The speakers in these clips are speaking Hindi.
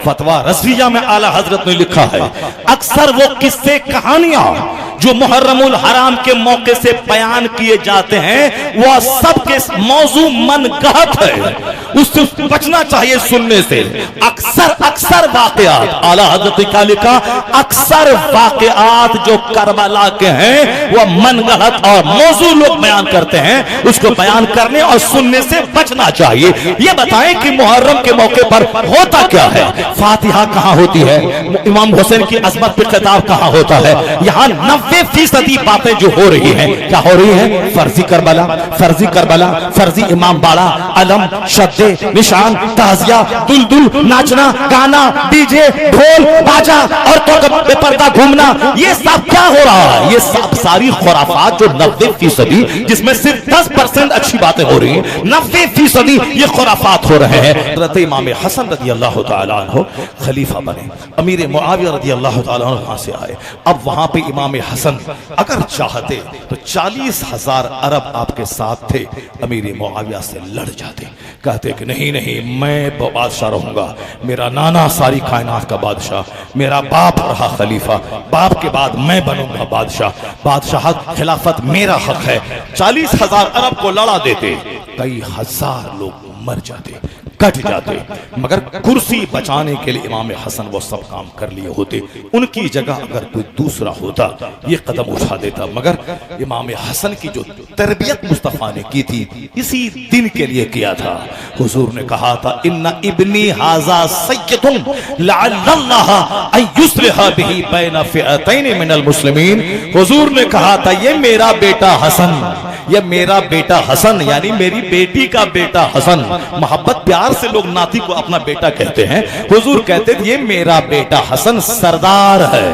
फतवा रज़विया में आला हजरत ने लिखा है, अक्सर वो किस्से कहानियां जो मुहर्रमुल हराम के मौके से बयान किए जाते हैं वह सबके मौजू मनगढ़ंत है, उससे बचना चाहिए सुनने से। अक्सर वाक़यात, आला हज़रत का लिखा, अक्सर वाक़यात जो करबला के हैं वह मनगढ़ंत और मौजू लोग बयान करते हैं, उसको बयान करने और सुनने से बचना चाहिए। ये बताएं कि मुहर्रम के मौके पर होता क्या है, फातिहा कहाँ होती है, इमाम हुसैन की अज़मत पे खिताब कहाँ होता है। यहाँ 90% बातें जो हो रही हैं, क्या हो रही है, फर्जी करबला, फर्जी इमाम बाड़ा, अलम, शद्दे, निशान, ताजिया, दुलदुल, नाचना गाना, डीजे, ढोल बाजा और तो बेपर्दा घूमना, ये सब क्या हो रहा है, ये सब सारी खुराफात जो 90%, जिसमें सिर्फ 10% अच्छी बातें हो रही हैं, 90% ये खुराफात हो रहे हैं। हज़रत इमाम हसन रज़ी अल्लाह तआला अन्हु खलीफा बने, अमीर मुआविया रज़ी अल्लाह तआला अन्हु वहां से आए। अब वहां पे इमाम हसन अगर चाहते तो 40,000 अरब आपके साथ थे, अमीर मुआविया से लड़ जाते, कहते कि नहीं मैं बादशाह रहूंगा, मेरा नाना सारी कायनात का बादशाह, मेरा बाप रहा खलीफा, बाप के बाद मैं बनूंगा बादशाह, खिलाफत मेरा हक है। 40,000 अरब को लड़ा देते, कई हजार लोग मर जाते, कट जाते, मगर कुर्सी बचाने के लिए इमाम हसन वो सब काम कर लिए होते। उनकी जगह अगर कोई दूसरा होता ये कदम उठा देता, मगर इमाम हसन की जो तरबियत मुस्तफा ने की थी इसी दिन के लिए किया था। हुजूर ने कहा था, इन्ना इब्नी हाजा सय्यदुन लअल्लल्लाह अन युस्लिहा बिही बैन फिअतैन मिनल मुस्लिमीन। हुजूर ने कहा था, ये मेरा बेटा हसन, यानी मेरी बेटी का बेटा हसन, मोहब्बत प्यार से लोग नाती को अपना बेटा कहते हैं। हुजूर कहते थे, ये मेरा बेटा हसन सरदार है,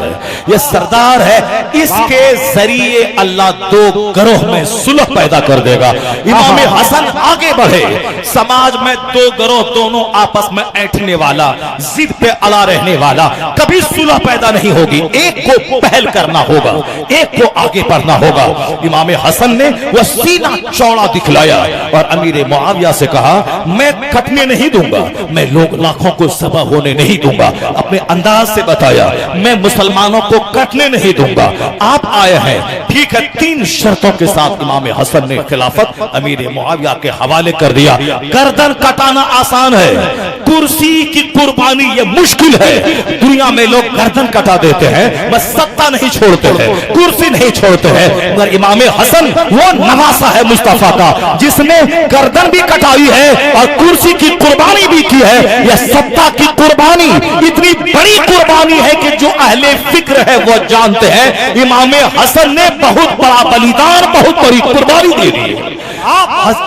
ये सरदार है, इसके जरिए अल्लाह दो गरोह में सुलह पैदा कर देगा। इमाम हसन आगे बढ़े, समाज में दो गरोह दोनों आपस में ऐंठने वाला, जिद पे अड़ा रहने वाला, कभी सुलह पैदा नहीं होगी। एक को पहल करना होगा, एक को आगे बढ़ना होगा। इमाम हसन ने वह सीना चौड़ा दिखलाया और अमीर मुआविया से कहा, मैं कटने नहीं दूंगा, मैं लोग लाखों को ज़बह होने नहीं दूंगा। अपने अंदाज से बताया, मैं मुसलमानों को कटने नहीं दूंगा। आप आए हैं, ठीक है, 3 शर्तों के साथ इमाम हसन ने खिलाफत अमीर मुआविया के हवाले कर दिया। गर्दन कटाना आसान है, कुर्सी की कुर्बानी ये मुश्किल है। दुनिया में लोग गर्दन कटा देते हैं, बस सत्ता नहीं छोड़ते हैं, कुर्सी नहीं छोड़ते हैं, मगर इमाम हसन वो नवासा है मुस्तफा का, जिसने गर्दन भी कटाई है और कुर्सी की कुर्बानी भी की है। यह सत्ता की कुर्बानी इतनी बड़ी कुर्बानी है कि जो अहले फिक्र है वो जानते हैं, इमाम हसन ने बहुत बड़ा बलिदान, बहुत बड़ी कुर्बानी दे दी है।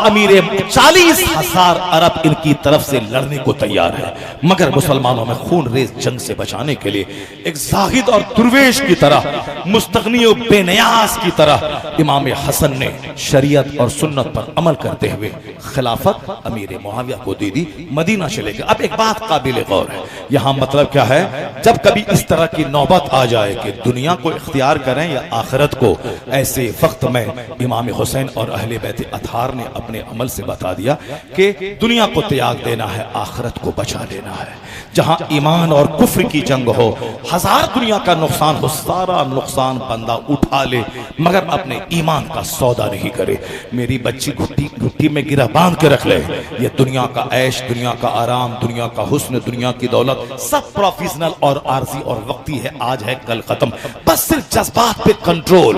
अमीर 40,000 अरब इनकी तरफ से लड़ने को तैयार है, मगर मुसलमानों में खून रेज जंग से बचाने के लिए एक जाहिद और दुर्वेश की तरह, मुस्तगनी और बेनियाज की तरह इमाम हसन ने शरीयत और सुन्नत पर अमल करते हुए खिलाफत अमीर मुआविया को दे दी, मदीना चले गए। अब एक बात काबिल गौर है, यहाँ मतलब क्या है, जब कभी इस तरह की नौबत आ जाए कि दुनिया को इख्तियार करें या आखिरत को, ऐसे वक्त में इमाम हुसैन और अहले बैत अतहार ने अपने अमल से बता दिया कि दुनिया को त्याग देना है, आखिरत को बचा लेना है। जहां ईमान और कुफ्र की जंग हो, हजार दुनिया का नुकसान हो, सारा नुकसान बंदा उठा ले, मगर अपने ईमान का सौदा नहीं करे। मेरी बच्ची घुट्टी में गिरा बांध के रख ले, ये दुनिया का ऐश, दुनिया का आराम, दुनिया का हुस्न, दुनिया की दौलत सब प्रोफेशनल और आरजी और वक्ती है, आज है कल खत्म। बस सिर्फ जज्बात पे कंट्रोल।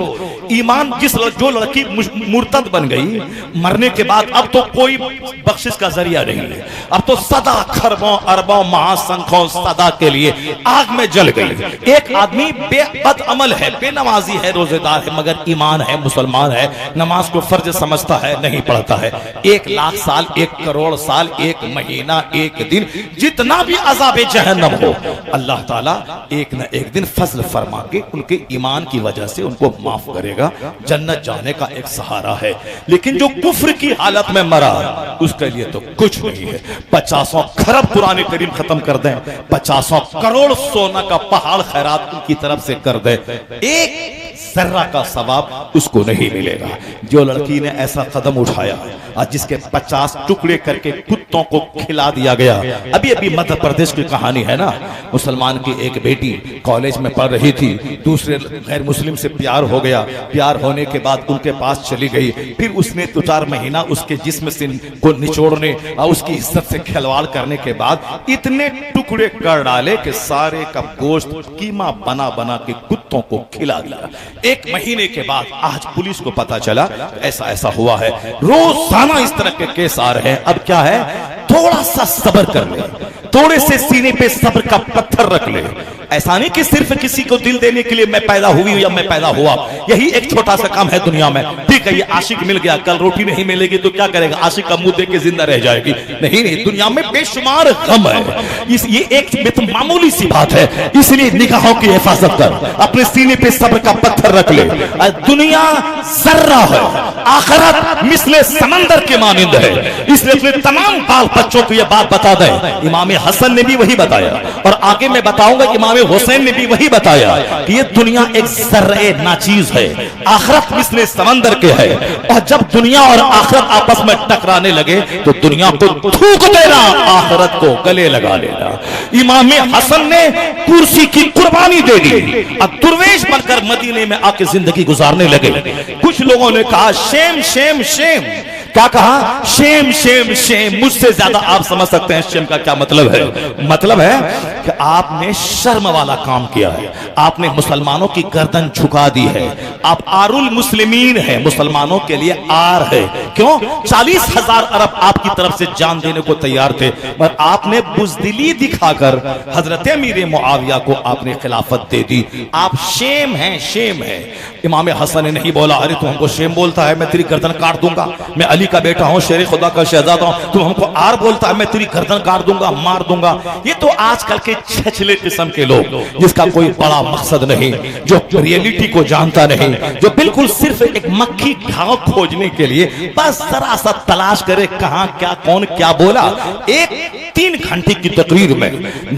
ईमान जो लड़की मुर्तद बन गई, मरने के बाद अब तो कोई बख्शिश का जरिया नहीं है, अब तो सदा खरबों अरबों महासंखों सदा के लिए आग में जल गई। एक आदमी बेबद अमल है, बेनमाजी है, रोजेदार है, मगर ईमान है, मुसलमान है, नमाज को फर्ज समझता है, नहीं पढ़ता है। 1 लाख साल, 1 करोड़ साल, 1 महीना, 1 दिन, जितना भी अज़ाब जहन्नम हो, अल्लाह ताला एक न एक दिन फजल फरमा के उनके ईमान की वजह से उनको माफ करेगा, जन्नत जाने का एक सहारा है। लेकिन जो कुफ्र की हालत में मरा, उसके लिए तो कुछ नहीं है। 50 खरब कुरान करीम खत्म कर दें, 50 करोड़ सोना का पहाड़ खैरात उनकी तरफ से कर दे, एक जर्रा का सवाब उसको नहीं मिलेगा। जो लड़की ने ऐसा कदम उठाया और जिसके 50 टुकड़े करके कुत्तों को खिला दिया गया। अभी अभी मध्य प्रदेश की कहानी है ना, मुसलमान की एक बेटी कॉलेज में पढ़ रही थी, दूसरे गैर मुस्लिम से प्यार हो गया, प्यार होने के बाद उनके पास चली गई, फिर उसने 2-4 महीना उसके जिस्म से को निचोड़ने और उसकी इज्जत से खिलवाड़ करने के बाद इतने टुकड़े कर डाले कि सारे का गोश्त कीमा बना बना के कुत्तों को खिला दिया। 1 महीने के बाद आज पुलिस को पता चला ऐसा ऐसा हुआ है। रोजाना इस तरह के केस आ रहे हैं। अब क्या है, थोड़ा सा सब्र कर ले, थोड़े से सीने पे सब्र का पत्थर रख ले। ऐसा नहीं कि सिर्फ किसी को दिल देने के लिए मैं पैदा हुई या मैं पैदा हुआ, यही एक छोटा सा काम है दुनिया में। ठीक है, ये आशिक मिल गया, कल रोटी नहीं मिलेगी तो क्या करेगा, आशिक का मुंह देख के जिंदा रह जाएगी? नहीं नहीं, दुनिया में बेशुमार गम है। ये एक तो मामूली सी बात है, इसलिए निगाहों की हिफाजत कर, अपने सीने पे सब्र का पत्थर रख ले। दुनिया जर्रा है, आखिरत मिसले समंदर के मानिंद है। इसलिए अपने तमाम बाल बच्चों को यह बात बता दें। इमाम हसन ने भी वही बताया और आगे मैं बताऊंगा इमाम हुसैन ने भी वही बताया कि ये दुनिया एक जर्रे नाचीज है, आखिरत मिसले समंदर के है। और जब दुनिया और आखिरत आपस में टकराने लगे तो दुनिया को थूक देना, आखिरत को गले लगा लेना। इमाम हसन ने कुर्सी की कुर्बानी दे दी, अब दुर्वेश बनकर मदीने में आके जिंदगी गुजारने लगे। कुछ लोगों ने कहा शेम शेम शेम, क्या कहा, शेम शेम शेम। मुझसे ज्यादा आप समझ सकते हैं शेम का क्या मतलब है। मतलब है कि आपने शर्म वाला काम किया है, आपने मुसलमानों की गर्दन झुका दी है, आप आरुल मुस्लिमीन है, मुसलमानों के लिए आर है। क्यों? 40,000 अरब आपकी तरफ से जान देने को तैयार थे, पर आपने बुजदिली दिखाकर हजरत अमीर मुआविया को आपने खिलाफत दे दी। आप शेम हैं, शेम है। इमाम हसन ने नहीं बोला अरे तू हमको शेम बोलता है, मैं तेरी गर्दन काट दूंगा, मैं अली का बेटा हूं, शेर खुदा का शहजादा हूं, तू हमको आर बोलता है, मैं तेरी गर्दन काट दूंगा, मार दूंगा। ये तो आजकल के छछले किस्म के लोग जिसका कोई बड़ा मकसद नहीं, जो रियलिटी को जानता नहीं, जो बिल्कुल सिर्फ एक मक्खी घाव खोजने के लिए बस जरा सा तलाश करे कहां क्या कौन क्या बोला। एक 3 घंटे की तकरीर में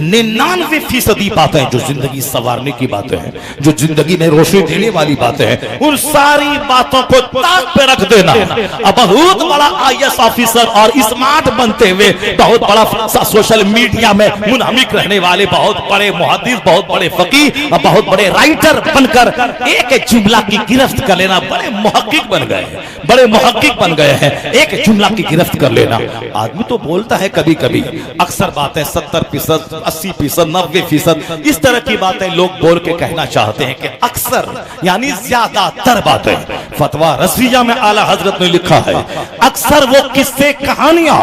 99% बातें जो जिंदगी संवारने की बातें हैं, जो जिंदगी में रोशनी देने वाली बातें हैं, उन सारी बातों को ताक पे रख देना। अब बहुत बड़ा IAS ऑफिसर और स्मार्ट बनते हुए बहुत बड़ा सोशल मीडिया में मुनहमिक रहने वाले बहुत बड़े मुहद्दिस, बहुत बड़े फकीह और बहुत बड़े राइटर बनकर एक जुमला की गिरफ्त कर लेना, बड़े मुहक्किक बन गए हैं, बड़े मुहक्किक बन गए हैं। एक जुमला की गिरफ्त कर लेना। आदमी तो बोलता है कभी कभी, अक्सर बातें 70%, 80%, 90% इस तरह की बातें लोग बोल के कहना चाहते हैं कि अक्सर यानी ज्यादातर बातें। फतवा रज़विया में आला हजरत ने लिखा है, अक्सर वो किस्से कहानियां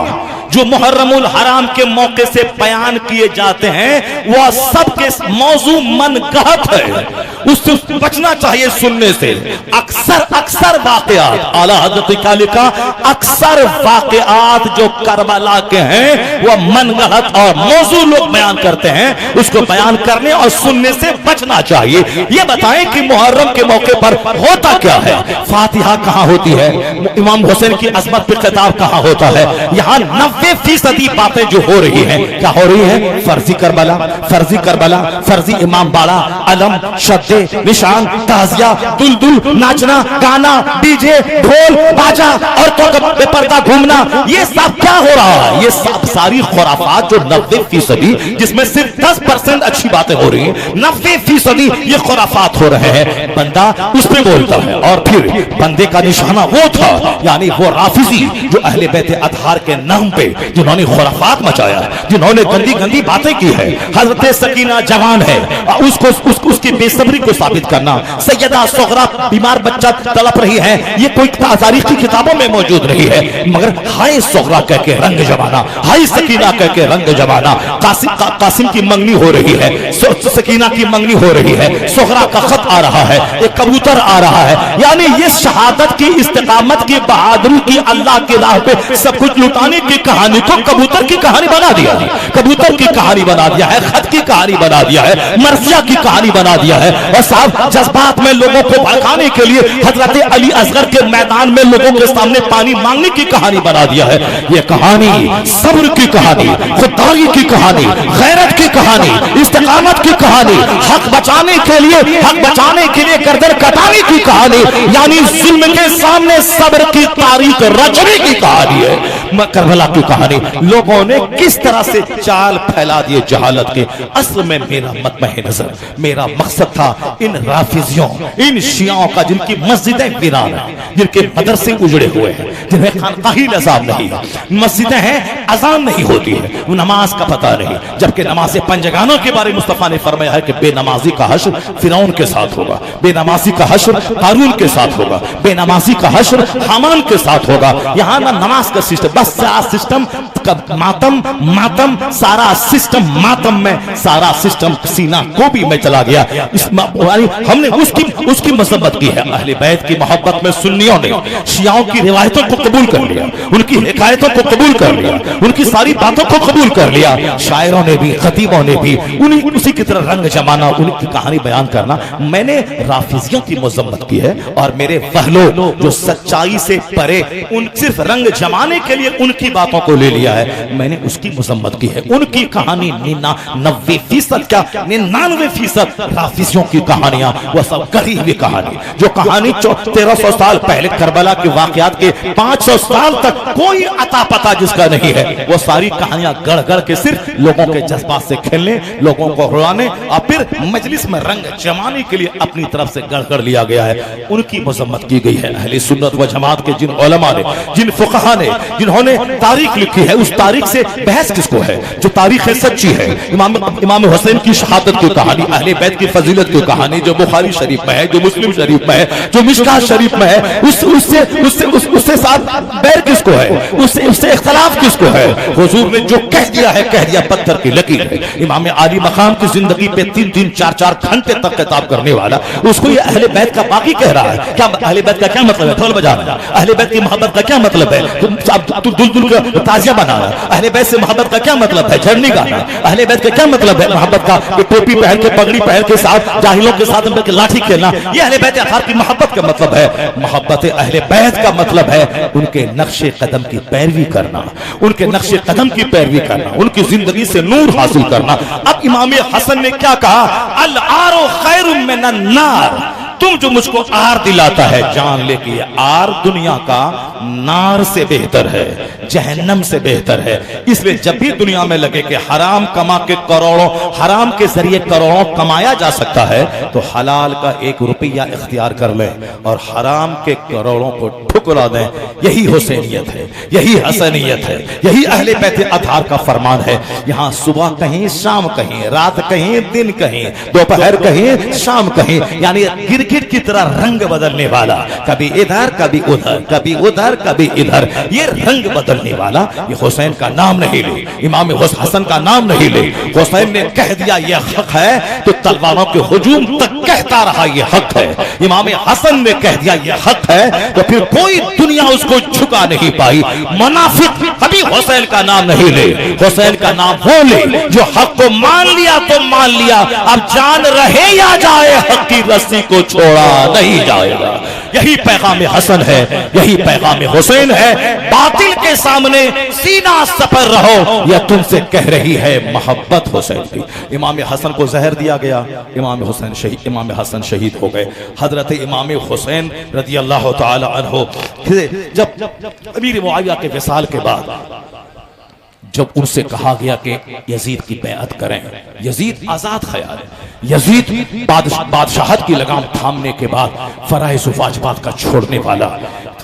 जो मुहर्रमुल हराम के मौके से बयान किए जाते हैं वह सबके मौजू मनगढ़ंत है, उससे बचना चाहिए सुनने से। अक्सर वाकयात, आला हज़रत ने क्या लिखा, अक्सर वाकयात जो करबला के हैं वह मनगढ़ंत और मौजू लोग बयान करते हैं, उसको बयान करने और सुनने से बचना चाहिए। ये बताएं कि मुहर्रम के मौके पर होता क्या है, फातिहा कहां होती है, इमाम हुसैन की अजमत पे खिताब कहां होता है। यहाँ 90% बातें जो हो रही हैं, क्या हो रही है, फर्जी करबला, फर्जी करबला, फर्जी इमाम बाड़ा, अलम, शद्दे, निशान, ताजिया, दुलदुल, नाचना, गाना, डीजे, ढोल, बाजा और तो बेपर्दा घूमना, ये सब क्या हो रहा है, ये सब सारी खुराफात जो 90% जिसमें सिर्फ 10% अच्छी बातें हो रही हैं, 90% ये खुराफात हो रहे हैं। बंदा उस पे बोलता है और फिर बंदे का निशाना वो था, यानी वो राफिजी जो अहले बैत अतहार के नाम पे जिन्होंने खुराफात मचाया, जिन्होंने गंदी गंदी बातें की है। हजरत सकीना जवान है, उसकी बेसब्री को साबित करना, सैयदा सुगरा बीमार बच्चा तड़प रही है, ये कोई तारीख की किताबों में मौजूद नहीं है, मगर हाय सुगरा कह के रंग जमाना, हाय सकीना कह के रंग जमाना। कासिम की मंगनी हो रही है, सकीना की मंगनी हो रही है, सुगरा का खत आ रहा है, एक कबूतर आ रहा है, यानी ये शहादत की, इस्तिकामत की, बहादुरी की, अल्लाह की राह पे सब कुछ लुटाने की कहानी को कबूतर की कहानी बना दिया है, कबूतर की कहानी बना दिया है, खत की कहानी बना दिया है, मर्जिया की कहानी बना दिया है। और साहब जज्बात में लोगों को भड़काने के लिए हजरत अली असगर के मैदान में लोगों के सामने पानी मांगने की कहानी बना दिया है। ये कहानी सब्र की कहानी, खुददारी की कहानी, गैरत की कहानी, इस्तिकामत की कहानी, हक बचाने के लिए गर्दन कटाने की कहानी, यानी जुल्म के सामने सब्र की तारीख रचने की कहानी है। करबला की कहानी लोगों ने किस तरह से चाल फैला दिए जहालत के। असल में मेरा मतमहे नजर, मेरा मकसद था इन राफिजियों, इन शियाओं का, जिनकी मस्जिदें वीरान हैं, जिनके मदरसे उजड़े हुए हैं, जिन्हें खानकाही निज़ाम नहीं है, मस्जिदें हैं अजान नहीं होती है, नमाज का पता नहीं, जबकि नमाज पंजगानों के बारे में मुस्तफा ने फरमाया है कि बेनमाजी का हश्र फिरौन के साथ होगा, बेनमाजी का हश्र कारून के साथ होगा, बेनमाजी का हश्र हामान के साथ होगा। यहाँ ना नमाज का सिस्टम, बस सारा सिस्टम मातम सारा सिस्टम मातम में, सारा सिस्टम सीना को भी में चला गया। हमने उसकी मसब्बत की है। अहले बैत की मोहब्बत में सुन्नियों ने शियाओं की रिवायतों को कबूल कर लिया, उनकी हिकायतों को कबूल कर लिया, उनकी सारी बातों को कबूल कर लिया। शायरों ने भी, खतीबों ने भी उसी की तरह रंग जमाना, उनकी कहानी बयान करना। मैंने राफिजियों की मजम्मत की है और मेरे वहलो जो सच्चाई से परे उन सिर्फ रंग जमाने के लिए उनकी बातों को ले लिया है, मैंने उसकी मजम्मत की है। उनकी कहानी 99% क्या 99% राफिजियों की कहानियां वह सब गढ़ी हुई कहानी, जो कहानी 1300 साल पहले करबला के वाकयात के 500 साल तक कोई अता पता जिसका नहीं है, वो सारी कहानियां गढ़ गढ़ के सिर्फ लोगों के जज्बात से खेलने, लोगों को रुलाने और फिर मजलिस में रंग जमाने के लिए अपनी तरफ से गढ़ गढ़ लिया गया है। उनकी मजम्मत की गई है। अहले सुन्नत व जमात के जिन उलमा ने, जिन फुक़हा ने, जिन्होंने तारीख लिखी है, उस तारीख से बहस किसको है? जो तारीख है सच्ची है। इमाम हुसैन की शहादत की कहानी, अहले बैत की फजीलत की कहानी जो बुखारी शरीफ में है, जो मुस्लिम शरीफ में है, जो मिशकात शरीफ में है, उससे साथ बैर किसको है? उससे इख्तलाफ किसको है? हुजूर ने जो कह दिया पत्थर की लकीर है। इमाम आली मकाम की जिंदगी पे 3-3, 4-4 घंटे तक किताब करने वाला, उसको ये अहले बैत का बाकी कह रहा है। क्या अहले बैत का क्या मतलब है? ढोल बजाना। अहले बैत की मोहब्बत का क्या मतलब है? तू दुल्दुल का ताजिया बनाना। अहले बैत से मोहब्बत का क्या मतलब है? झरनी गाना। अहले बैत का क्या मतलब है मोहब्बत का? टोपी पहन के, पगड़ी पहन के साथ जाहिलों के साथ उनके लाठी खेलना। ये अहले बैत अतार की मोहब्बत का मतलब है। मोहब्बत अहले बैत का मतलब है उनके नक्शे कदम की पैरवी करना, उनके नक्शे कदम की पैरवी करना, उनकी जिंदगी से नूर हासिल करना। अब इमाम हसन ने क्या कहा? अल आरो खैरुम मिनन नार, तुम जो मुझको आर दिलाता है, जान ले कि आर दुनिया का नार से बेहतर है, जहन्नम से बेहतर है। इसलिए जब भी दुनिया में लगे कि हराम कमा के करोड़ों, हराम के जरिए करोड़ों कमाया जा सकता है, तो हलाल का 1 रुपया इख्तियार कर ले और हराम के करोड़ों को ठुकरा दें। यही हुसैनियत है, यही हसनियत है, यही अहले बैत अतार का फरमान है। यहाँ सुबह कहीं, शाम कहीं, रात कहीं, दिन कहीं, दोपहर कहीं, शाम कहीं, यानी गिरगिट की तरह रंग बदलने वाला, कभी इधर कभी उधर, कभी उधर कभी इधर, ये रंग बदलने वाला, ये हुसैन का नाम नहीं ले, इमाम हसन का नाम नहीं ले। हुसैन ने कह दिया ये हक है तो तलवारों के हुजूम तक कहता रहा ये हक है। इमाम हसन ने कह दिया ये हक है तो फिर कोई दुनिया उसको झुका नहीं पाई। मुनाफिक कभी हुसैन का नाम नहीं ले, हुसैन का नाम वो ले जो हक को मान लिया तो मान लिया, अब जान रहे या जाए हक की रस्सी को छोड़ा नहीं जाएगा। यही पैगाम हसन है, यही पैगाम हुसैन है। बातिल के सामने सीना सपर रहो, यह तुमसे कह रही है मोहब्बत हुसैन की। इमाम हसन को जहर दिया गया, इमाम हसन शहीद हो गए। हजरत इमाम हुसैन रज़ी अल्लाह तआला अन्हु जब अमीर मुआविया के विसाल के बाद जब उनसे कहा गया कि यजीद की बैअत करें, यजीद आजाद ख्याल है, यजीद बादशाहत की लगाम थामने के बाद फराइज वाजिबात का छोड़ने वाला,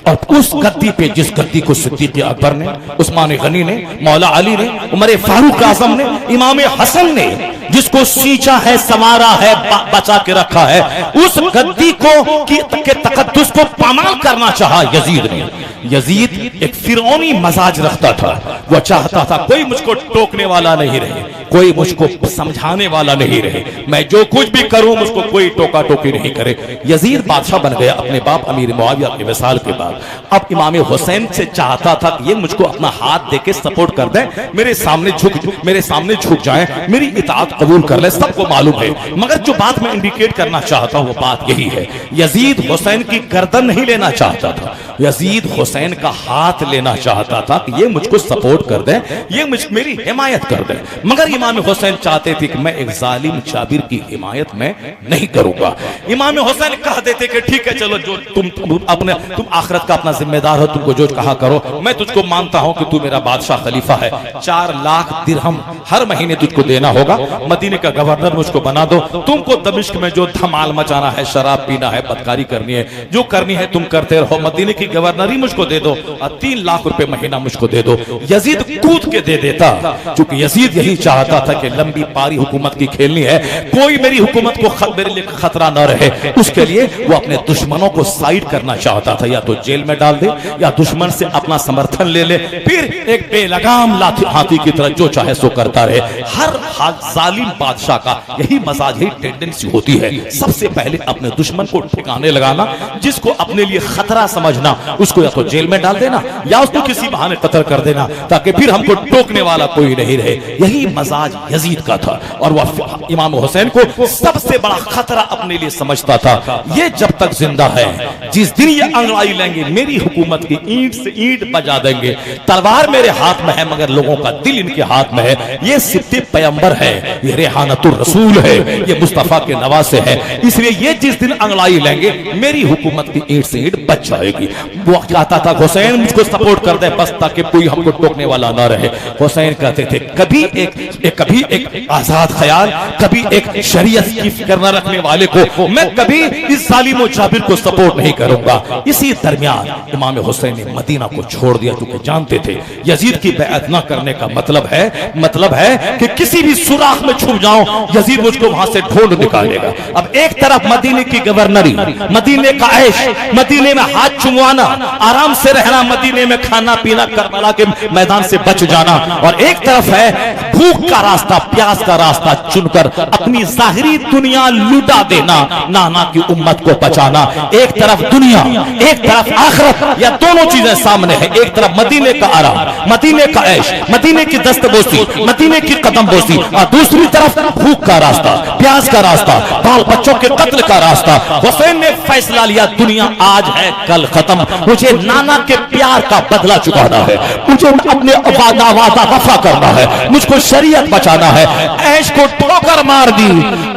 और उस गद्दी पे जिस गद्दी को सिद्दीक़ अकबर ने, उस्मान गनी ने, मौला अली ने, उमर फारूक आज़म ने, इमाम हसन ने जिसको सींचा है, संवारा है, बचा के रखा है, उस गद्दी को के तकद्दुस को पामाल करना चाहा यजीद ने। यजीद एक फिरौनी मजाज रखता था, वह चाहता था कोई मुझको टोकने वाला नहीं रहे, कोई मुझको समझाने वाला नहीं रहे, मैं जो कुछ भी करूं मुझको कोई टोका टोकी नहीं करे। यजीद बादशाह बन गया अपने बाप अमीर मुआविया के विसाल के बाद। अब इमाम हुसैन से चाहता था कि ये मुझको अपना हाथ देके सपोर्ट कर दे, मेरे सामने झुक जाए, मेरी इताअत कबूल कर ले, सबको मालूम है। मगर जो बात मैं इंडिकेट करना चाहता हूं वो बात यही है, यजीद हुसैन की गर्दन नहीं लेना चाहता था, यजीद हुसैन का हाथ लेना चाहता था कि ये मुझको सपोर्ट कर दे, ये मेरी हिमायत कर दे, मगर इमाम हुसैन चाहते थे कि मैं एक जालिम जाबिर की हिमायत में नहीं करूंगा। इमाम हुसैन कह देते कि ठीक है चलो, जो तुम आखिरत का अपना जिम्मेदार हो, तुमको जो कहा करो, मैं तुझको मानता हूं कि तू मेरा बादशाह खलीफा है, 4 लाख दिरहम हर महीने तुझको देना होगा, मदीने का गवर्नर मुझको बना दो, तुमको दमिश्क में जो धमाल मचाना है, शराब पीना है, बदकारी करनी है, जो करनी है तुम करते रहो, मदीने की गवर्नरी मुझको दे दो और 3 लाख रुपए महीना मुझको दे दो। यजीद कूद के दे देता, क्योंकि यजीद यही चाहता था कि लंबी पारी हुकूमत की खेलनी है, कोई मेरी हुकूमत को मेरे लिए खतरा न रहे। उसके लिए वो अपने दुश्मनों को साइड करना चाहता था, या तो जेल में डाल दे या दुश्मन से अपना समर्थन ले ले, फिर एक बेलगाम हाथी की तरह जो चाहे सो करता रहे। हर जालिम बादशाह का यही मजाज, यही टेंडेंसी होती है, सबसे पहले अपने दुश्मन को ठिकाने लगाना, जिसको अपने लिए खतरा समझना उसको या तो जेल में डाल देना या उसको किसी बहाने कत्ल कर देना, ताकि फिर हमको टोकने वाला कोई नहीं रहे। यही मजाज यजीद का था, और वह इमाम हुसैन को सबसे बड़ा खतरा अपने लिए समझता था। ये जब तक जिंदा है, जिस दिन ये अंगड़ाई लेंगे, मेरी हुकूमत की ईंट से ईंट बजा देंगे। तलवार मेरे हाथ में है, मगर लोगों का दिल इनके हाथ में है। ये सिद्दे पैगंबर है, ये रेहानतुर रसूल है, ये मुस्तफा के नवासे है, इसलिए ये जिस दिन अंगड़ाई लेंगे, मेरी हुकूमत की ईंट से ईंट बच जाएगी। वो चाहता था हुसैन मुझको सपोर्ट कर दे बस, ताकि कोई हमको टोकने वाला ना रहे। हुसैन कहते थे कभी एक आजाद ख्याल, कभी एक शरीयत की फिक्र न रखने वाले को मैं कभी इस जालिम और जाबिर को सपोर्ट नहीं करूंगा। इसी दरमियान इमाम हुसैन ने मदीना को छोड़ दिया, क्योंकि जानते थे यजीद की बैअत न करने का मतलब है कि किसी भी सुराख में छुप जाऊं, यजीद मुझको वहां से ढूंढ निकालेगा। अब एक तरफ मदीने की गवर्नरी, मदीने का ऐश, मदीने में हाथ चुमवाना, आराम से रहना, मदीने में खाना पीना, करबला के मैदान से बच जाना, और एक तरफ है भूख का रास्ता, प्यास का रास्ता चुनकर अपनी जाहिरी दुनिया लुटा देना, नाना की उम्मत को बचाना। एक तरफ दुनिया, एक तरफ आखिरत, या दोनों चीजें सामने है। एक तरफ मदीने का आराम, मदीने का ऐश, मदीने की दस्तबोसी, मदीने की कदमबोसी, और दूसरी तरफ भूख का रास्ता, प्यास का रास्ता, बाल बच्चों के कत्ल का रास्ता। हुसैन ने फैसला लिया, दुनिया आज है कल खत्म, मुझे नाना के प्यार का बदला चुकाना है, मुझे अपने वादा वफा करना है, मुझको शरीयत बचाना है। ऐश को ठोकर मार दी,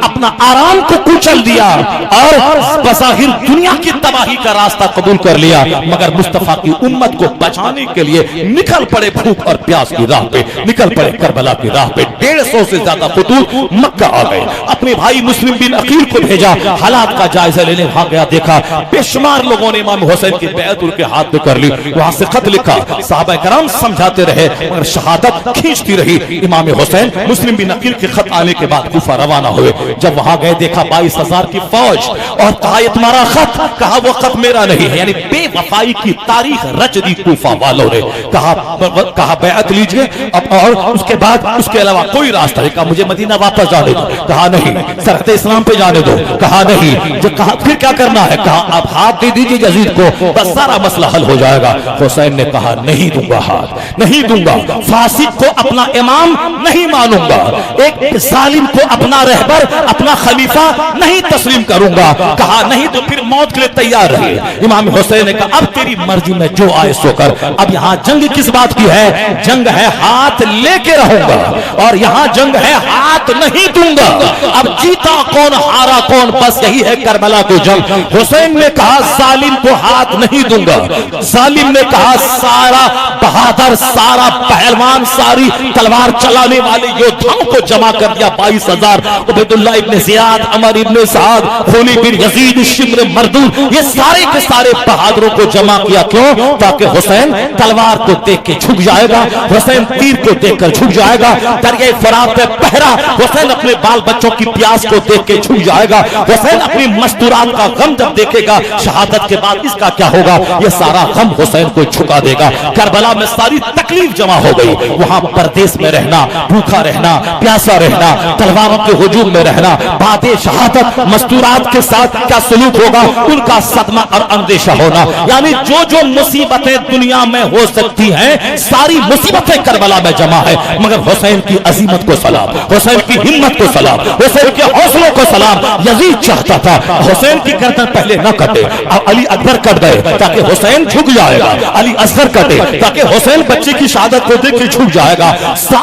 अपना आराम को कुचल दिया, और बज़ाहिर दुनिया की तबाही का रास्ता कबूल कर लिया, मगर मुस्तफा की उम्मत को बचाने के लिए निकल पड़े भूख और प्यास की राह पे, निकल पड़े करबला की राह पे। 150 से ज्यादा फुतूर मक्का आ गए। अपने भाई मुस्लिम बिन अकील को भेजा, हालात का जायजा लेने वहां गया, देखा बेशुमार लोगों ने इमाम हुसैन की बैअत उनके हाथ में कर ली। वहां से खत लिखा, सहाबा कराम समझाते रहे, मगर शहादत खींचती रही। इमाम हुसैन मुस्लिम बिन अकील के खत आने के बाद कूफा रवाना हुए। जब वहां गए, देखा 22,000 की फौज, और कहा ये तुम्हारा खत, कहा वो खत मेरा नहीं है, यानी बेवफाई की तारीख रच दी कूफा वालों ने। कहा बैअत लीजिए, और उसके बाद उसके अलावा कोई रास्ता नहीं। कहा मुझे मदीना वापस जाने दो, कहा नहीं। सरहद इस्लाम पे जाने दो, कहा नहीं। जो कहा फिर क्या करना है, कहा आप हाथ दे दीजिए यजीद को, बस सारा मसला हल हो जाएगा। हुसैन ने कहा नहीं दूंगा हाथ, नहीं दूंगा, फासिक को अपना इमाम नहीं मानूंगा, एक जालिम को अपना रहबर, अपना खलीफा नहीं तस्लीम करूंगा। कहा नहीं तो फिर मौत के लिए तैयार रहे। इमाम हुसैन ने कहा अब तेरी मर्जी में जो आए सो कर। अब यहाँ जंग किस बात की है, जंग है हाथ लेके रहूंगा, और यहाँ जंग है हाथ नहीं दूंगा। अब जीता कौन हारा कौन, बस यही है करबला की जंग। हुसैन ने कहा जालिम को हाथ नहीं दूंगा। जालिम ने कहा सारा बहादुर, सारा पहलवान, सारी तलवार चलाने वाले योद्धाओं को जमा कर दिया। 22,000 उबैदुल्लाह इब्ने जियाद, अमर इब्ने साद, खुली बिन यजीद, शिम्र मर्दूद, ये सारे के सारे बहादुरों को जमा किया। क्यों? ताकि हुसैन तलवार को देख के झुक जाएगा, हुसैन तीर को देखकर झुक जाएगा, दरिया फरात पे पहरा, हुसैन अपने बाल बच्चों की प्यास को देख के झुक जाएगा, हुसैन अपनी मस्तूरात का गम जब देखेगा, शहादत के बाद इसका क्या होगा, ये सारा गम हुसैन को झुका देगा। करबला में सारी तकलीफ जमा हो गई। वहां परदेश में रहना, भूखा रहना, प्यासा रहना, तलवार तलवारों के हुजूम में रहना, बातें शहादत मस्तूरात के साथ क्या सलूक होगा, उनका सदमा और अंदेशा होना। यानी जो जो मुसीबतें दुनिया में हो सकती हैं, सारी मुसीबतें करबला में जमा है, मगर हुसैन की अजीमत को सलाम, हुसैन की हिम्मत को सलाम, हुसैन के हौसलों को सलाम। यजीद चाहता था हुसैन की गर्दन पहले न कटे, अली अकबर कट गए ताकि हुसैन झुक जाएगा, अली असगर कटे ताकि हुसैन बच्चे की शहादत को देख के झुक जाएगा।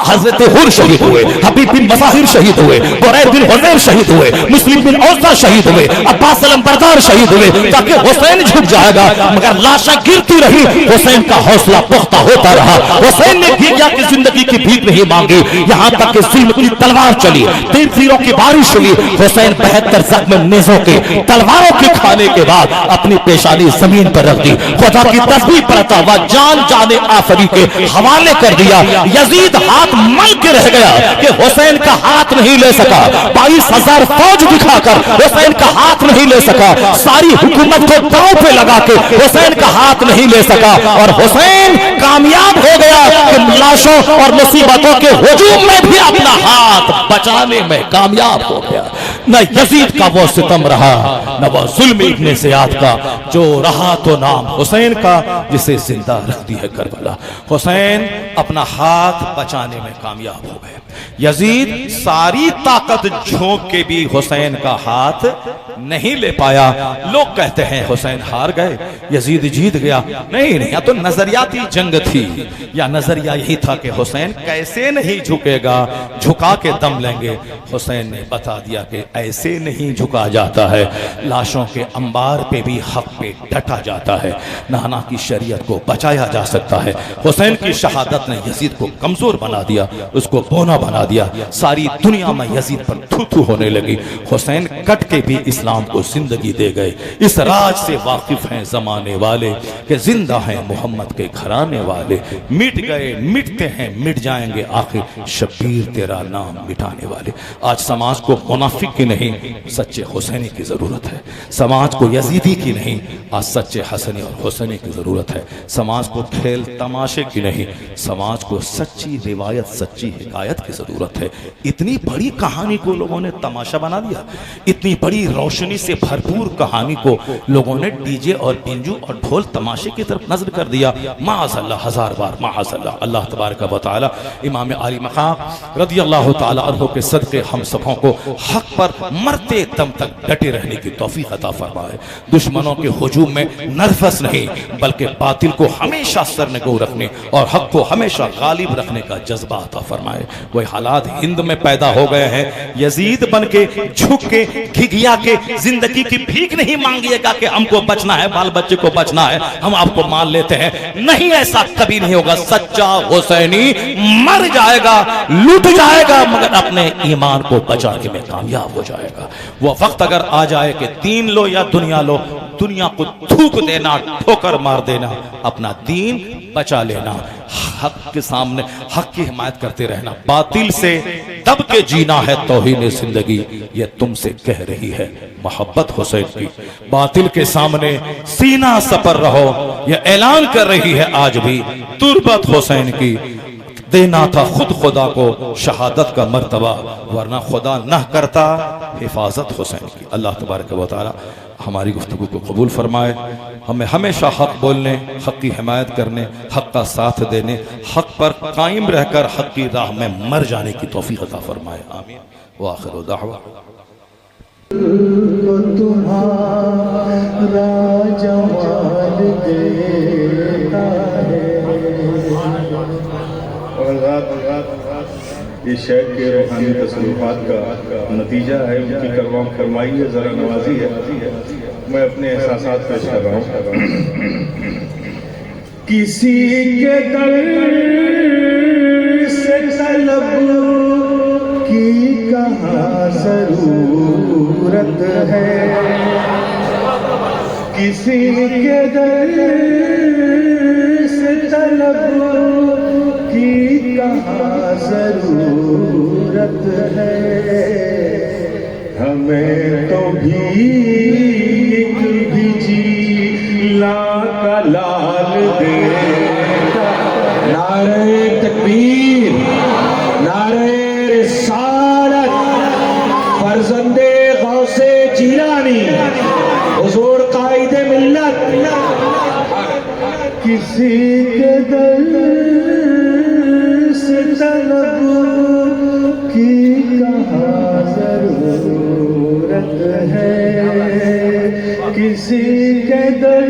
हजरत हुर शहीद हुए, हबीब बिन मज़ाहिर शहीद हुए, बुरैद बिन हुज़ैर शहीद हुए, मुस्लिम बिन औसा शहीद हुए, अब्बास अलमबरदार शहीद हुए ताकि हुसैन झुक जाएगा, मगर लाशें गिरती रही, हुसैन का हौसला पुख्ता होता रहा। हुसैन ने भीगिया की जिंदगी की भीख नहीं मांगी, यहाँ तक कि जुल्म की तलवार चली, तीर तीरों की बारिश हुई। हुसैन 72 जख्म नेज़ों के तलवारों के खाने के बाद अपनी पेशानी जमीन पर रख दी, खुदा की तस्बीह पढ़ता हुआ जान जाने आफरी के हवाले कर दिया। यजीद हाथ मल के रह गया कि हुसैन का हाथ नहीं ले सका, 22,000 फौज दिखाकर हुसैन का हाथ नहीं ले सका, सारी हुकूमत को दांव पे लगा के हुसैन का हाथ नहीं ले सका, और हुसैन कामयाब हो गया कि लाशों और मुसीबतों के हुजूम में भी अपना हाथ बचाने में कामयाब हो गया। न यजीद का वो सितम रहा, न वो जुल्म इब्ने ज़ियाद का, जो रहा तो नाम हुसैन का, जिसे जिंदा रखती है करबला। हुसैन अपना हाथ बचाने में कामयाब हो गए। यजीद सारी ताकत झोंक के भी हुसैन का हाथ नहीं ले पाया। लोग कहते हैं हुसैन हार गए, यजीद जीत गया। नहीं नहीं, या तो नजरियाती जंग थी, या नजरिया यही था कि हुसैन कैसे नहीं झुकेगा, झुका के दम लेंगे। हुसैन ने बता दिया कि ऐसे नहीं झुका जाता है, लाशों के अंबार पे भी हक पे डटा जाता है, नाना की शरीयत को बचाया जा सकता है। हुसैन की शहादत ने यजीद को कमजोर बना दिया, उसको बोना बना दिया। सारी दुनिया में यजीद पर थू थू होने लगी। हुसैन कट के भी इस्लाम को जिंदगी दे गए। इस राज से वाकिफ हैं जमाने वाले कि जिंदा हैं मोहम्मद के घराने वाले, मिट गए मिटते हैं मिट जाएंगे आखिर शब्बीर तेरा नाम मिटाने वाले। आज समाज को मुनाफिक की नहीं, सच्चे हुसैनी की जरूरत है। समाज को यजीदी की नहीं, आज सच्चे हसनी और हुसैनी की जरूरत है। समाज को खेल तमाशे की नहीं, समाज को सच्ची रिवायत सच्ची हिकायत की जरूरत है। इतनी बड़ी कहानी को लोगों ने तमाशा बना दिया, इतनी बड़ी रोशनी से भरपूर कहानी को लोगों ने डीजे और पिंजू और ढोल तमाशे की तरफ नजर कर दिया। माअज़ल्लाह, हजार बार माअज़ल्लाह। अल्लाह तबारक व तआला इमाम आली मकाम रज़ी अल्लाह तआला अन्हु के सदक़े हम सबों को हक पर मरते दम तक डटे रहने की तौफीक अता फरमाए। दुश्मनों के हुजूम में नर्वस नहीं, बल्कि बातिल को हमेशा सरनगो रखने और हक को हमेशा गालिब रखने का जज्बा अता फरमाए। वही हालात हिंद में पैदा हो गए हैं। यजीद बन के झुक के घिघिया के जिंदगी की भीख नहीं मांगिएगा कि हमको बचना है, बाल बच्चे को बचना है, हम आपको मान लेते हैं। नहीं, ऐसा कभी नहीं होगा। सच्चा हुसैनी मर जाएगा, लूट जाएगा, मगर अपने ईमान को बचाने में कामयाब हो जाएगा। वो वक्त अगर आ जाए कि दीन लो या दुनिया लो, दुनिया को थूक देना, ठोकर मार देना, अपना दीन बचा लेना, हक के सामने हक की हिमायत करते रहना, बातिल से दब के जीना है तौहीन जिंदगी, ये तुमसे कह रही है मोहब्बत हुसैन की। बातिल के सामने सीना सपर रहो, ये ऐलान कर रही है आज भी तुरबत हुसैन की। देना था खुद खुदा को शहादत का मर्तबा, वरना खुदा न करता हिफाजत हुसैन की। अल्लाह तबारक व तआला हमारी गुफ्तगू को कबूल फरमाए, हमें हमेशा हक बोलने, हक की हिमायत करने, हक का साथ देने, हक पर कायम रहकर हक की राह में मर जाने की तौफीक अता फरमाए। आमीन व आखिर दावा। तुम्हारा जमाल देता है। ये शेख के रूहानी तसल्लुफात का नतीजा है, उनकी करवाम फरमाई है, ज़रा नवाजी है। मैं अपने एहसासात पेश कर रहा हूँ। किसी के दर से तलब की कहाँ ज़रूरत है, किसी के दर से तलब की कहाँ ज़रूरत है। हमें तो भीख भिजिला का लाल दे। नारे तकबीर, नारे रिसालत, फर्जंदे गौसे जीलानी हुजूर कायदे मिल्लत, किसी के दर से तलब की कहाँ जरूरत है, किसी के दर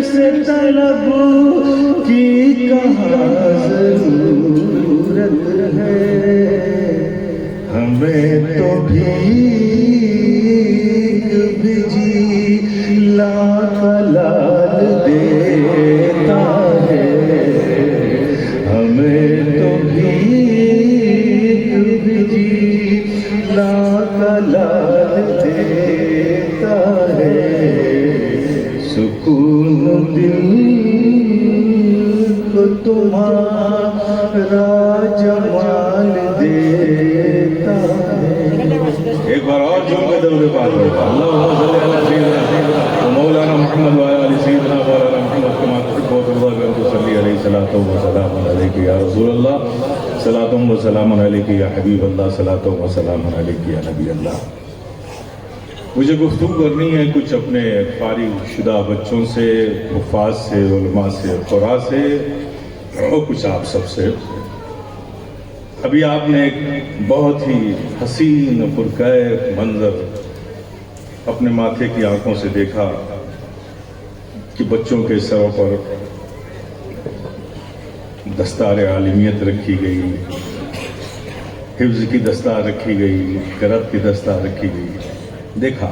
से तलब की कहाँ जरूरत है। हमें तो भीख भिजी लाख लाल देता है, हमें तो भीख भिजी लाख लाल देता है। सुकून दिल को तुम्हारा जमाल देता है। एक बार और जोर में दरूद पाक पढ़ो, अल्लाहुम्मा सल्ली अला सय्यिदना मौलाना मुहम्मद व अला सय्यिदना मौलाना मुहम्मद कमा तुहिब्बु व तुर्ज़ा व सल्ली अलैहि सलातो व सलामुन अलैका या रसूलल्लाह, सलातो व सलामुन अलैका या हबीबल्लाह, सलातो व सलामुन अलैका या नबी अल्लाह। मुझे गुफ्तगू करनी है कुछ अपने फारिग शुदा बच्चों से, हुफ़ाज़ से, उलमा से, क़ुरा से और कुछ आप सबसे। अभी आपने एक बहुत ही हसीन पुरकैफ मंजर अपने माथे की आंखों से देखा कि बच्चों के सरों पर दस्तार आलिमियत रखी गई, हिफ्ज़ की दस्तार रखी गई, क़िराअत की दस्तार रखी गई, देखा।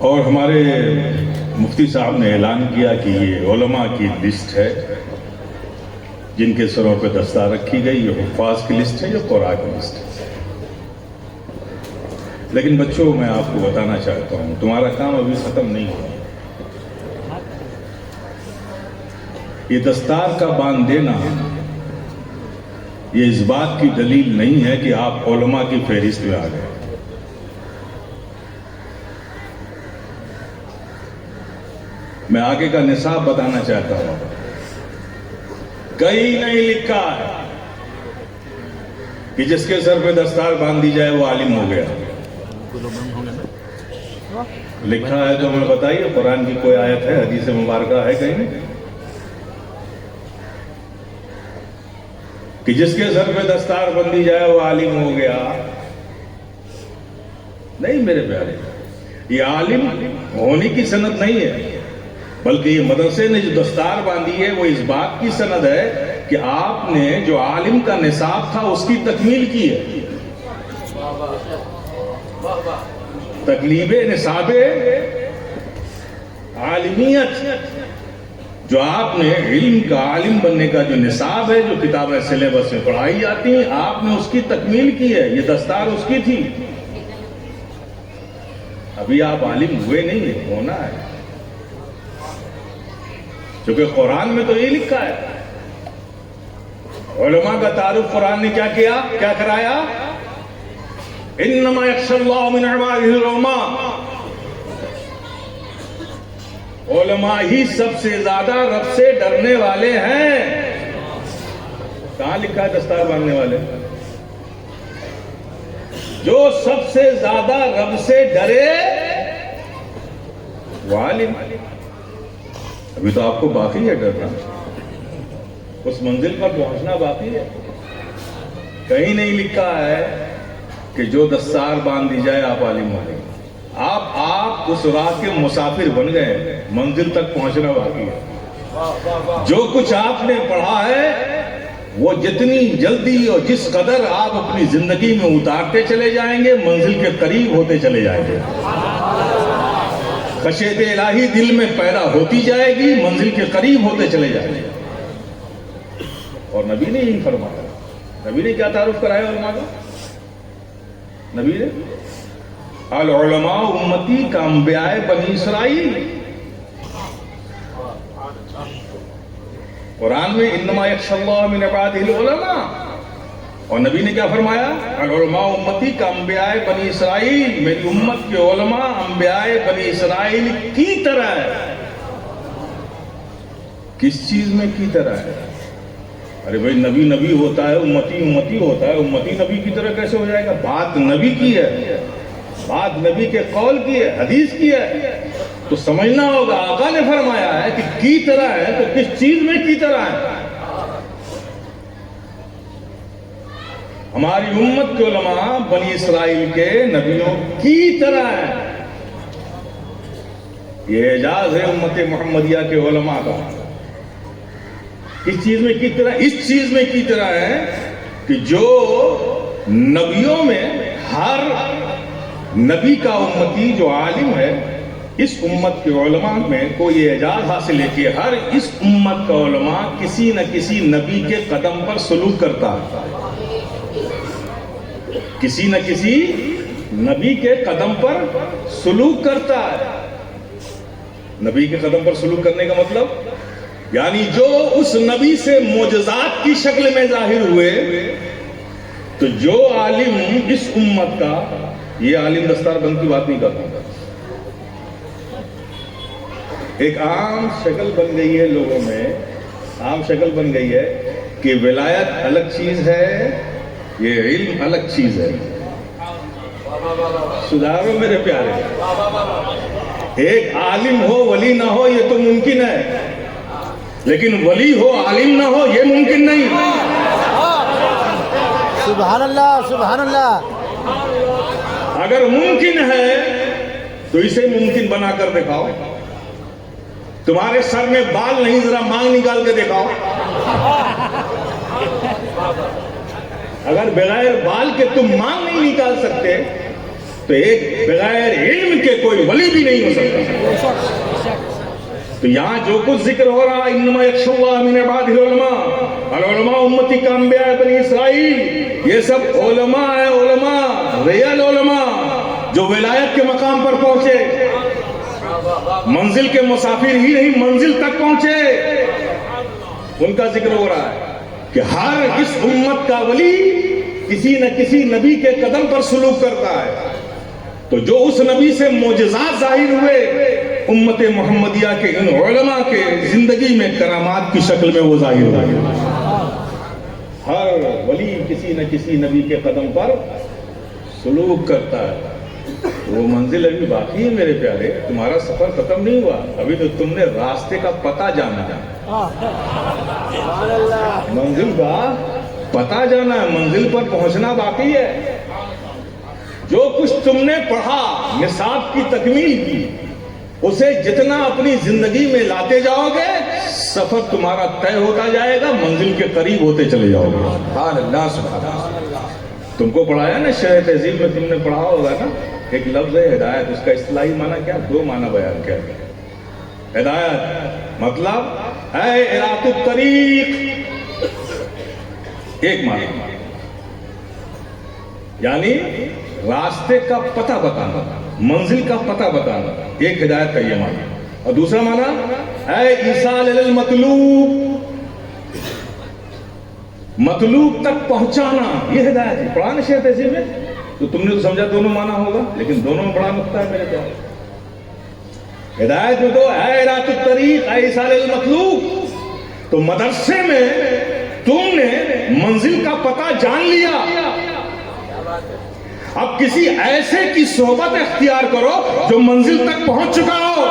और हमारे मुफ्ती साहब ने ऐलान किया कि ये उलमा की लिस्ट है जिनके सरों पे दस्तार रखी गई, ये हुफ़ाज़ की लिस्ट है, ये क़ुरा की लिस्ट है। लेकिन बच्चों, मैं आपको बताना चाहता हूँ, तुम्हारा काम अभी ख़त्म नहीं हुआ। ये दस्तार का बांध देना ये इस बात की दलील नहीं है कि आप उलमा की फहरिस्त में आ गए। मैं आगे का निसाब बताना चाहता हूं। कहीं नहीं लिखा है कि जिसके सर पे दस्तार बांध दी जाए वो आलिम हो गया। लिखा है तो हमें बताइए, कुरान की कोई आयत है, हदीस मुबारका है कहीं कि जिसके सर पे दस्तार बंदी जाए वो आलिम हो गया? नहीं मेरे प्यारे, ये आलिम होने की सनद नहीं है, बल्कि ये मदरसे ने जो दस्तार बांधी है वो इस बात की सनद है कि आपने जो आलिम का निसाब था उसकी तकमील की है। तकलीबे निसाबे आलिमियत, जो आपने इल्म का आलिम बनने का जो निसाब है, जो किताबें सिलेबस में पढ़ाई जाती हैं, आपने उसकी तकमील की है। ये दस्तार उसकी थी। अभी आप आलिम हुए नहीं, होना है, क्योंकि कुरान में तो ये लिखा है। उलमा का तारुफ कुरान ने क्या किया, क्या कराया? इन्नमा यख्शल्लाहु मिन इबादिहिल उलमा, उलमा ही सबसे ज्यादा रब से डरने वाले हैं। कहां लिखा है दस्तार बांधने वाले? जो सबसे ज्यादा रब से डरे वो आलिम। अभी तो आपको बाकी है डरना, उस मंजिल पर पहुंचना बाकी है। कहीं नहीं लिखा है कि जो दस्तार बांध दी जाए आप आलिम बने। आप उस राह के मुसाफिर बन गए, मंजिल तक पहुंचना बाकी है। जो कुछ आपने पढ़ा है वो जितनी जल्दी और जिस कदर आप अपनी जिंदगी में उतारते चले जाएंगे, मंजिल के करीब होते चले जाएंगे। खशियत इलाही दिल में पैदा होती जाएगी, मंजिल के करीब होते चले जाएंगे। और नबी ने यही फरमाया। नबी ने क्या तारुफ कराया उलमा का? नबी ने अल उलमा उम्मती का अंबियाए बनी इसराइल। कुरान में इन्नमा यख्शल्लाहु मिन इबादिहिल उलमा, और नबी ने क्या फरमाया? अल उलमा उम्मती का अंबियाए बनी इसराइल, मेरी उम्मत के उलमा अंबियाए बनी इसराइल की तरह है। किस चीज में की तरह है? अरे भाई, नबी नबी होता है, उम्मती उम्मती होता है, उम्मती नबी की तरह कैसे हो जाएगा? बात नबी की है, बात नबी के कौल की है, हदीस की है, तो समझना होगा। आका ने फरमाया है कि की तरह है, तो किस चीज में की तरह है? हमारी उम्मत के उलमा बनी इस्राइल के नबियों की तरह है। ये एजाज है उम्मत मोहम्मदिया के उलमा का। इस चीज में की तरह, इस चीज में की तरह है कि जो नबियों में हर नबी का उम्मती जो आलिम है, इस उम्मत के उलमा में कोई एजाज हासिल है कि हर इस उम्मत का उलमा किसी न किसी नबी के कदम पर सलूक करता है, किसी न किसी नबी के कदम पर सलूक करता है। नबी के कदम पर सलूक करने का मतलब यानी जो उस नबी से मोजज़ात की शक्ल में जाहिर हुए, तो जो आलिम इस उम्मत का, ये आलिम दस्तारबंद की बात नहीं करता, एक आम शक्ल बन गई है लोगों में, आम शक्ल बन गई है कि विलायत अलग चीज है, ये इल्म अलग चीज है। सुधारो मेरे प्यारे, एक आलिम हो वली ना हो ये तो मुमकिन है, लेकिन वली हो आलिम ना हो ये मुमकिन नहीं। सुभान अल्लाह, सुभान अल्लाह। अगर मुमकिन है तो इसे मुमकिन बनाकर दिखाओ। तुम्हारे सर में बाल नहीं, जरा मांग निकाल के दिखाओ। अगर बगैर बाल के तुम मांग नहीं निकाल सकते, तो एक बगैर इल्म के कोई वली भी नहीं हो सकता। तो यहां जो कुछ जिक्र हो रहा है, इन्नमा यख्शल्लाह मिन इबादिल उलमा, अल उलमा उम्मती का अंबिया बनी इस्राइल, ये सब उलमा है, उलमा रियल उलमा जो विलायत के मकाम पर पहुंचे, मंजिल के मुसाफिर ही नहीं मंजिल तक पहुंचे, उनका जिक्र हो रहा है कि हर इस उम्मत का वली किसी न किसी नबी के कदम पर सलूक करता है। तो जो उस नबी से मोजज़ात जाहिर हुए, उम्मत मोहम्मदिया के इन उलमा के जिंदगी में करामात की शक्ल में वो जाहिर हुए। हर वली किसी न किसी नबी के कदम पर सलूक करता है। वो मंजिल अभी बाकी है मेरे प्यारे, तुम्हारा सफर खत्म नहीं हुआ, अभी तो तुमने रास्ते का पता जाना है, मंजिल का पता जाना है, मंजिल पर पहुंचना बाकी है। जो कुछ तुमने पढ़ा, निसाब की तकमील की, उसे जितना अपनी जिंदगी में लाते जाओगे, सफर तुम्हारा तय होता जाएगा, मंजिल के करीब होते चले जाओगे। अल्लाह सुभान अल्लाह। तुमको पढ़ाया ना शरह तहजीब में, तुमने पढ़ा होगा ना, एक लफ्ज है हिदायत, उसका इस्तिलाही माना क्या? दो माना बयान किया। हिदायत मतलब है इरातुत तरीक, एक माना यानी रास्ते का पता बताना, मंजिल का पता बताना, एक हिदायत का ये माना। और दूसरा माना है ईसाल इलल मतलूब, मतलूब तक पहुंचाना, ये हिदायत है। पढ़ा ना शेर तहजीब में, तो तुमने तो समझा दोनों माना होगा, लेकिन दोनों में बड़ा नुक्ता है मेरे प्यारे। हिदायत में तो है इरातुत तरीक, है ईसाल इलल मतलूब, तो मदरसे में तुमने मंजिल का पता जान लिया, अब किसी ऐसे की सोहबत इख्तियार करो जो मंजिल तक पहुंच चुका हो,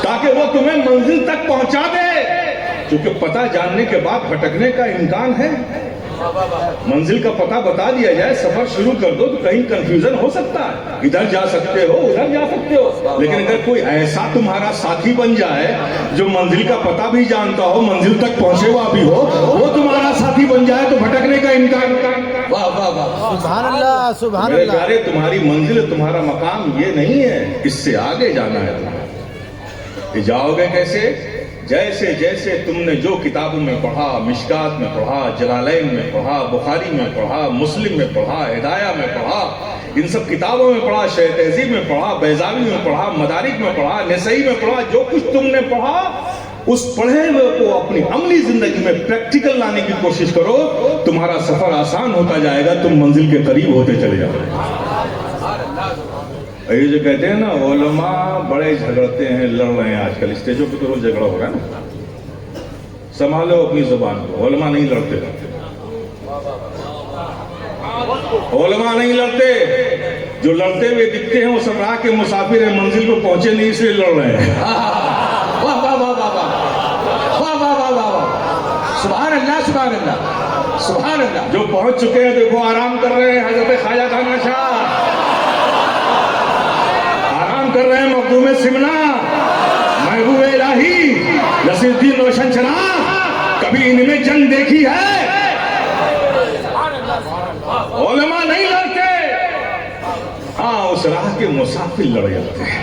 ताकि वो तुम्हें मंजिल तक पहुंचा दे। क्योंकि पता जानने के बाद भटकने का इम्कान है। मंजिल का पता बता दिया जाए, सफर शुरू कर दो, तो कहीं कंफ्यूजन हो सकता है, इधर जा सकते हो उधर जा सकते हो, लेकिन अगर कोई ऐसा तुम्हारा साथी बन जाए जो मंजिल का पता भी जानता हो, मंजिल तक पहुंचे हुआ भी हो, वो तुम्हारा साथी बन जाए, तो भटकने का इम्कान। वाह वाह वाह, सुभान अल्लाह, सुभान मेरे अल्लाह। प्यारे, तुम्हारी मंजिल, तुम्हारा मकाम ये नहीं है, इससे आगे जाना है तुम्हें। ये जाओगे कैसे? जैसे जैसे तुमने जो किताबों में पढ़ा, मिशकात में पढ़ा, जलालैन में पढ़ा, बुखारी में पढ़ा, मुस्लिम में पढ़ा, हिदाया में पढ़ा, इन सब किताबों में पढ़ा, शरह तहजीब में पढ़ा, बैज़ावी में पढ़ा, मदारिक में पढ़ा, नसई में पढ़ा, जो कुछ तुमने पढ़ा, उस पढ़े हुए को अपनी अमली जिंदगी में प्रैक्टिकल लाने की कोशिश करो, तुम्हारा सफर आसान होता जाएगा, तुम मंजिल के करीब होते चले जाओगे। ये जो कहते हैं ना उलमा बड़े झगड़ते हैं, लड़ रहे हैं आजकल स्टेजों पे तो रोज झगड़ा हो रहा है ना। संभालो अपनी जुबान को, उलमा नहीं लड़ते, उलमा नहीं लड़ते। जो लड़ते हुए दिखते हैं वो सब राह के मुसाफिर हैं, मंजिल को पहुंचे नहीं इसलिए लड़ रहे हैं। वाह वाह वाह वाह वाह वाह वाह वाह वाह वाह, सुभान अल्लाह सुभान अल्लाह सुभान अल्लाह। जो पहुंच चुके हैं देखो आराम कर रहे हैं, हजरत ख्वाजा खाना शाह आराम कर रहे हैं, मखदूम सिमना, महबूब इलाही, नसीरुद्दीन रोशन चराग, कभी इनमें जंग देखी है? उलमा नहीं लड़ते, हाँ उस राह के मुसाफिर लड़ जाते हैं।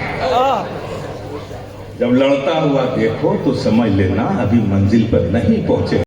जब लड़ता हुआ देखो तो समझ लेना अभी मंजिल पर नहीं पहुंचे।